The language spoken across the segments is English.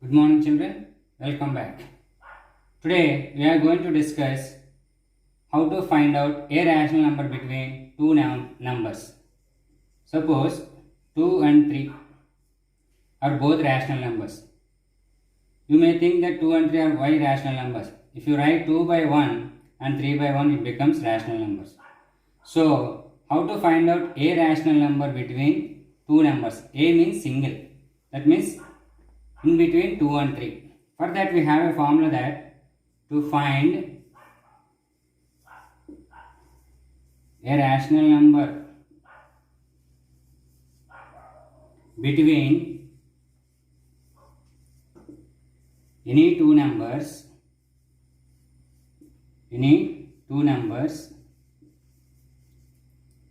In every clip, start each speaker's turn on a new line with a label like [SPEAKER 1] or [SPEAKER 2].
[SPEAKER 1] Good morning children, welcome back. Today we are going to discuss how to find out a rational number between two numbers. Suppose 2 and 3 are both rational numbers. You may think that 2 and 3 are why rational numbers. If you write 2 by 1 and 3 by 1 it becomes rational numbers. So how to find out a rational number between two numbers? A means single. That means in between 2 and 3. For that we have a formula that to find a rational number between any two numbers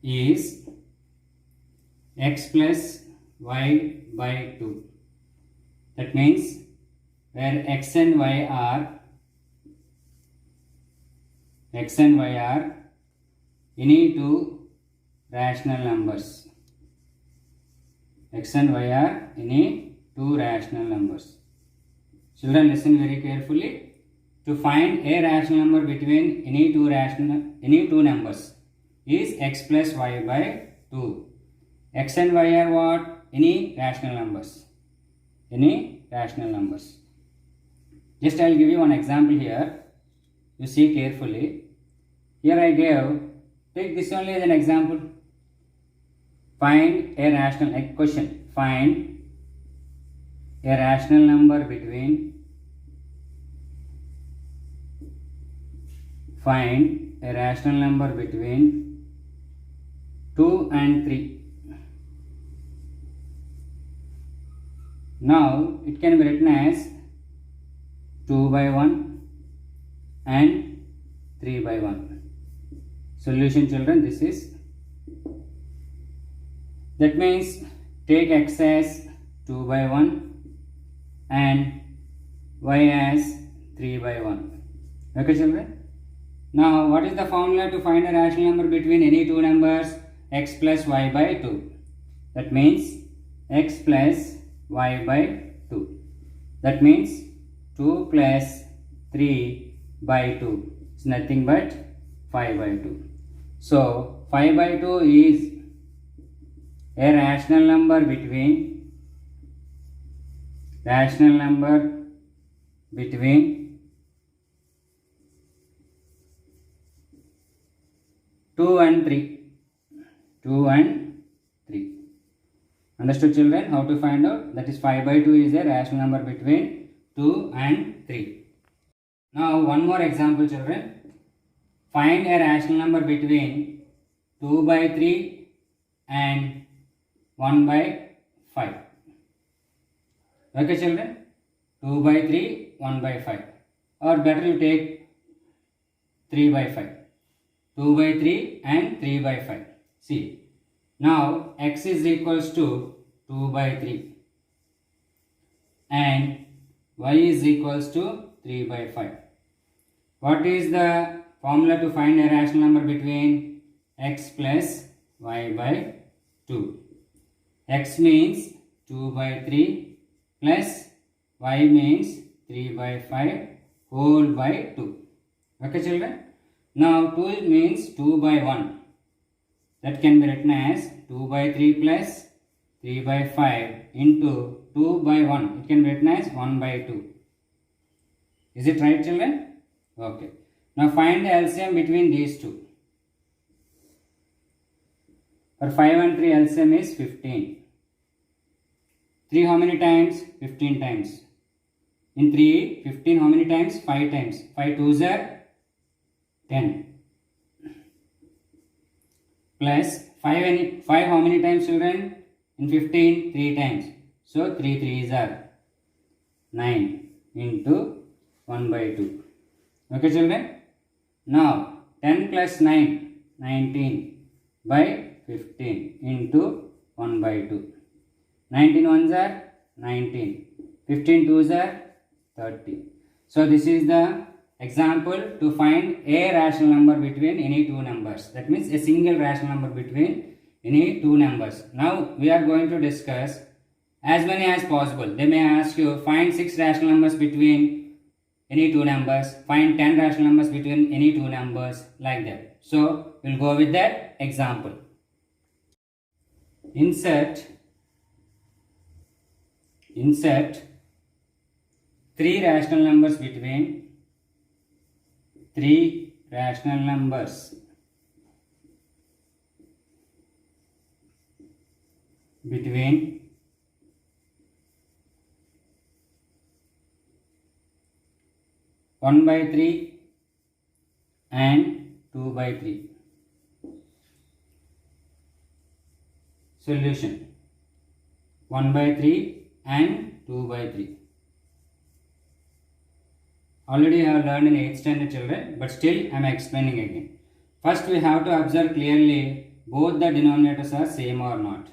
[SPEAKER 1] is x plus y by 2. That means where x and y are any two rational numbers. X and y are any two rational numbers. Children, listen very carefully. To find a rational number between any two numbers is x plus y by 2. X and y are what? Any rational numbers. Just I will give you one example here. You see carefully. Here I take this only as an example. Find a rational number between 2 and 3. Now it can be written as 2 by 1 and 3 by 1. Solution children, this is. That means take x as 2 by 1 and y as 3 by 1. Okay children? Now what is the formula to find a rational number between any two numbers? X plus y by 2. That means x plus y by 2. That means 2 plus 3 by 2 is nothing but 5 by 2. So 5 by 2 is a rational number between 2 and 3. Understood children? How to find out? That is 5 by 2 is a rational number between 2 and 3. Now one more example children. Find a rational number between 2 by 3 and 1 by 5. Okay children? 2 by 3, 1 by 5. Or better you take 3 by 5. 2 by 3 and 3 by 5. See. Now x is equals to 2 by 3 and y is equals to 3 by 5. What is the formula to find a rational number between x plus y by 2? X means 2 by 3 plus y means 3 by 5 whole by 2. Okay children? Now 2 means 2 by 1. That can be written as 2 by 3 plus 3 by 5 into 2 by 1. It can be written as 1 by 2. Is it right children? Okay. Now find the LCM between these two. For 5 and 3 LCM is 15. 3 how many times? 15 times. In 3, 15 how many times? 5 times. 5 2s are 10. Plus 5 how many times children? In 15, 3 times. So 3 3s are 9 into 1 by 2. Okay children? Now 10 plus 9, 19 by 15 into 1 by 2. 19 ones are 19. 15 twos are 30. So this is the example to find a rational number between any two numbers. That means a single rational number between any two numbers. Now we are going to discuss as many as possible. They may ask you find 6 rational numbers between any two numbers, find 10 rational numbers between any two numbers, like that. So we'll go with that example. Insert 3 rational numbers between 3 rational numbers between 1/3 and 2/3. Solution 1/3 and 2/3. Already I have learned in 8th standard, children, but still I am explaining again. First we have to observe clearly both the denominators are same or not.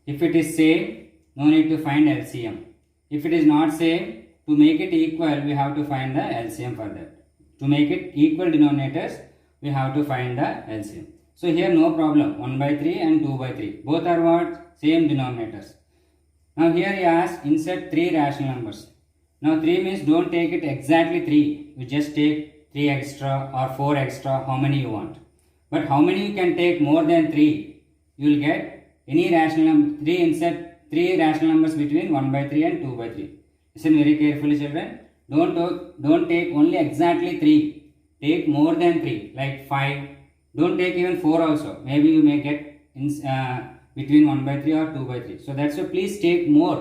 [SPEAKER 1] If it is same, no need to find LCM. If it is not same, to make it equal, we have to find the LCM for that. To make it equal denominators, we have to find the LCM. So here no problem, 1/3 and 2/3. Both are what? Same denominators. Now here he asks insert 3 rational numbers. Now 3 means don't take it exactly 3. You just take 3 extra or 4 extra, how many you want. But how many you can take more than 3? You will get any rational number. 3 insert 3 rational numbers between 1/3 and 2/3. Listen very carefully, children. Don't take only exactly 3. Take more than 3, like 5. Don't take even 4 also. Maybe you may get between 1/3 or 2/3. So that's why please take more.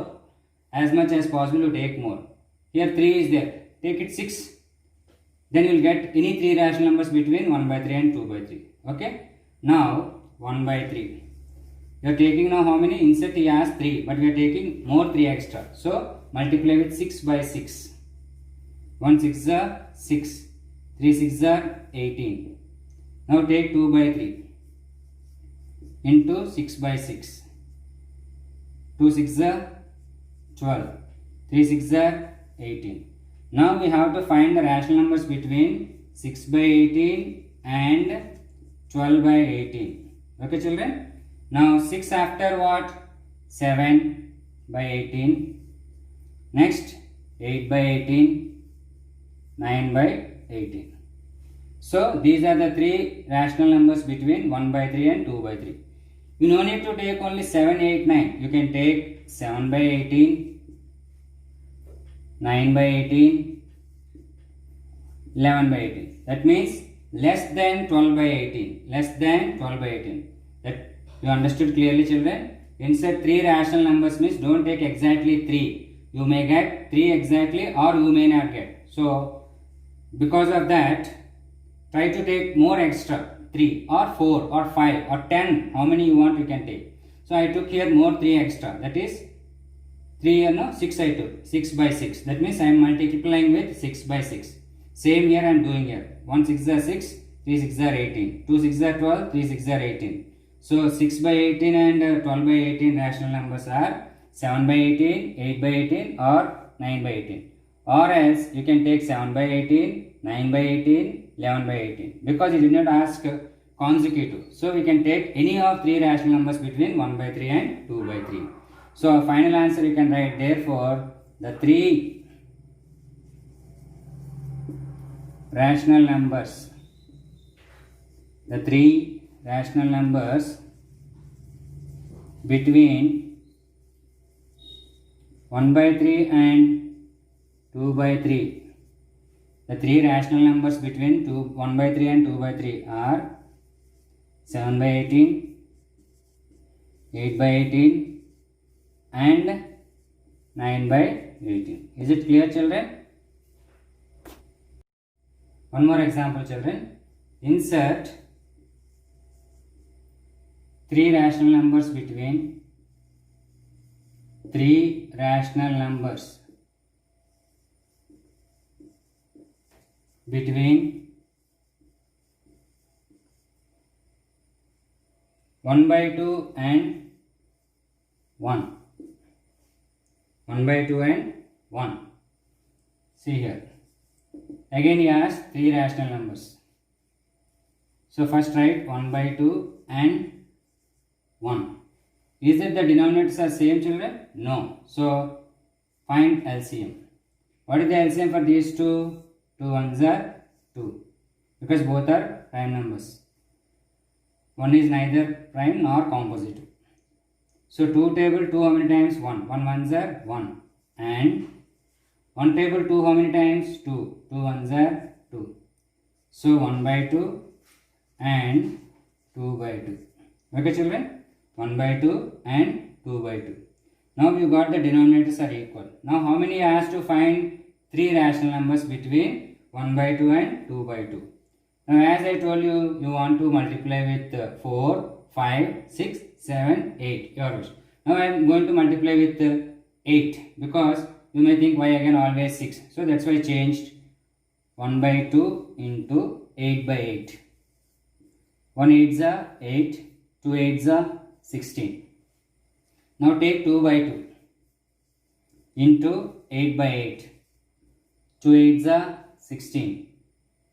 [SPEAKER 1] As much as possible you take more. Here 3 is there. Take it 6. Then you will get any 3 rational numbers between 1/3 and 2/3. Okay. Now 1/3. You are taking now how many? Insert he has 3. But we are taking more 3 extra. So multiply with 6/6. 1 6 are 6. 3 6 are 18. Now take 2/3 into 6/6. 2 6 are 12. 3 6 are 18. Now we have to find the rational numbers between 6/18 and 12/18. Okay, children? Now 6 after what? 7/18. Next 8/18. 9/18. So these are the 3 rational numbers between 1/3 and 2/3. You no need to take only 7, 8, 9. You can take 7/18, 9/18, 11/18. That means less than 12/18. Less than 12/18. That you understood clearly, children? Insert 3 rational numbers means don't take exactly 3. You may get 3 exactly or you may not get. So because of that, try to take more extra, 3 or 4 or 5 or 10, how many you want you can take. So I took here more 3 extra, that is 3 here, no, 6 I took, 6/6. That means I am multiplying with 6/6. Same here I am doing here. 1 6 are 6, 3 6 are 18, 2 6 are 12, 3 6 are 18. So 6/18 and 12/18 rational numbers are 7/18, 8/18 or 9/18. Or else you can take 7/18, 9/18, 11/18. Because it did not ask consecutive. So we can take any of 3 rational numbers between 1/3 and 2/3. So our final answer you can write, therefore the 3 rational numbers, the 3 rational numbers between 1/3 and 2/3. The 3 rational numbers between 1/3 and 2/3 are 7/18, 8/18 and 9/18. Is it clear, children? One more example, children. Insert 3 rational numbers between 3 rational numbers between 1/2 and 1. 1/2 and 1. See here. Again he has 3 rational numbers. So first write 1/2 and 1. Is it the denominators are same, children? No. So find LCM. What is the LCM for these two? 2 ones are 2. Because both are prime numbers. One is neither prime nor composite. So 2 table 2 how many times? 1. 1 ones are 1. And 1 table 2 how many times? 2. 2 ones are 2. So 1 by 2 and 2 by 2. Okay, children? 1 by 2 and 2 by 2. Now you got the denominators are equal. Now how many has to find 3 rational numbers between 1 by 2 and 2 by 2. Now as I told you, you want to multiply with 4, 5, 6, 7, 8. Your wish. Now I am going to multiply with 8 because you may think why again always 6. So that's why I changed 1 by 2 into 8 by 8. 1 8s are 8, 2 8s are 16. Now take 2 by 2 into 8 by 8. 2 8s are 16.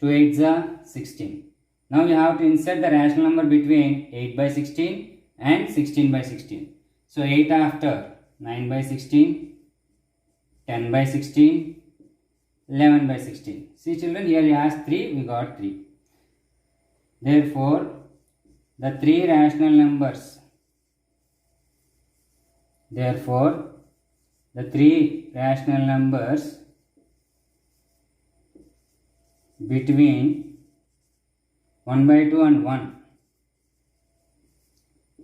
[SPEAKER 1] 2 8s are 16. Now you have to insert the rational number between 8 by 16 and 16 by 16. So 8 after 9 by 16, 10 by 16, 11 by 16. See children, here he has 3, we got 3. Therefore, the 3 rational numbers, between 1 by 2 and 1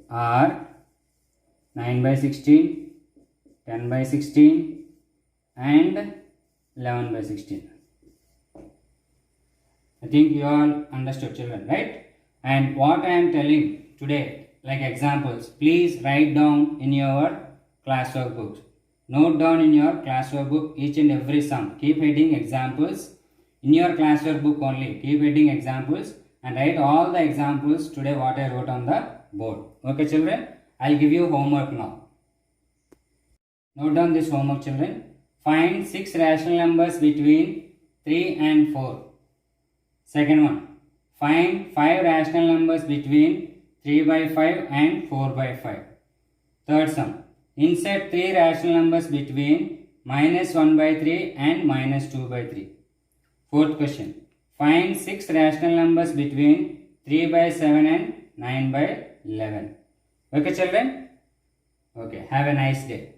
[SPEAKER 1] are 9 by 16, 10 by 16 and 11 by 16. I think you all understood, children, right? And what I am telling today, like examples, please write down in your classwork book. Note down in your classwork book each and every sum. Keep heading examples in your classwork book only. Keep heading examples and write all the examples today what I wrote on the board. Okay, children? I will give you homework now. Note down this homework, children. Find 6 rational numbers between 3 and 4. Second one. Find 5 rational numbers between 3 by 5 and 4 by 5. Third sum. Insert 3 rational numbers between minus 1 by 3 and minus 2 by 3. Fourth question. Find 6 rational numbers between 3 by 7 and 9 by 11. Okay, children? Okay. Have a nice day.